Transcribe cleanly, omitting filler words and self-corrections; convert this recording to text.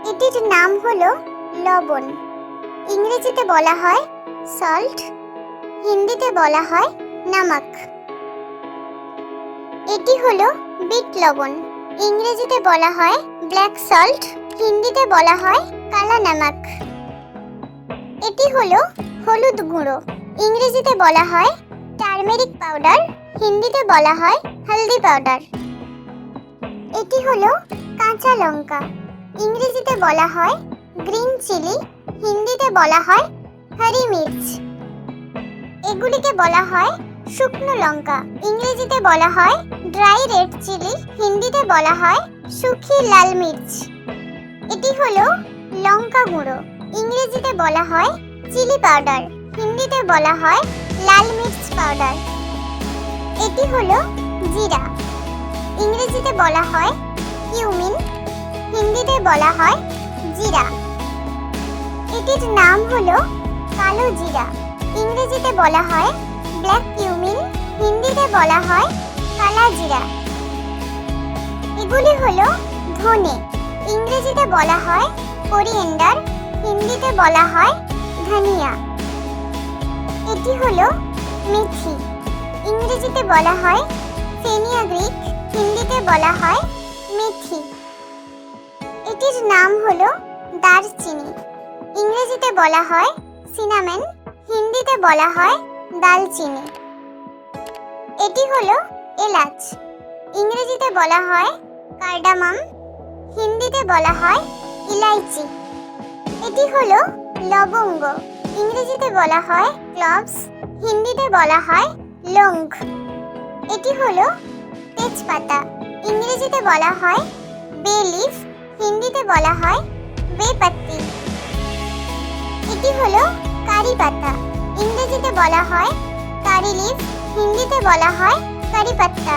এটির নাম হলো লবণ। ইংরেজিতে বলা হয় সল্ট, হিন্দিতে বলা হয় নমক। এটি হলো বিট লবণ। ইংরেজিতে বলা হয় ব্ল্যাক সল্ট, হিন্দিতে বলা হয় কালা নমক। এটি হলো হলুদ গুঁড়ো। ইংরেজিতে বলা হয় টারমেরিক পাউডার, হিন্দিতে বলা হয় হলদি পাউডার। এটি হলো কাঁচা লঙ্কা। ইংরেজিতে বলা হয় গ্রিন চিলি, হিন্দিতে বলা হয় হরি মির্চ। এগুলিকে বলা হয় শুকনো লঙ্কা। ইংরেজিতে বলা হয় ড্রাই রেড চিলি, হিন্দিতে বলা হয় শুকি লাল মির্চ। এটি হলো লঙ্কা গুঁড়ো। ইংরেজিতে বলা হয় চিলি পাউডার, হিন্দিতে বলা হয় লাল মির্চ পাউডার। এটি হলো জিরা। ইংরেজিতে বলা হয় কিউমিন, হিন্দিতে বলা হয় জিরা। এটির নাম হলো কালো জিরা। ইংরেজিতে বলা হয় ব্ল্যাক কিউমিন, হিন্দিতে বলা হয় কালা জিরা। এগুলি হলো ধনে। ইংরেজিতে বলা হয় কোরিয়েন্ডার, হিন্দিতে বলা হয় ধনিয়া। এটি হলো মেথি। ইংরেজিতে বলা হয় ফেনিগ্রিক, হিন্দিতে বলা হয় মেথি। এটির নাম হলো দারচিনি। ইংরেজিতে বলা হয় সিনামন, হিন্দিতে বলা হয় দালচিনি। এটি হলো এলাচ। ইংরেজিতে বলা হয় কার্ডামাম, হিন্দিতে বলা হয় ইলাইচি। এটি হলো লবঙ্গ। ইংরেজিতে বলা হয় ক্লভস, হিন্দিতে বলা হয় লং। এটি হলো তেজপাতা। ইংরেজিতে বলা হয় বে লিফ, হিন্দিতে বলা হয় বে পাত্তি। এটি হলো কারি পাতা। ইংরেজিতে বলা হয় কারি লিফ, হিন্দিতে বলা হয় কারি পাত্তা।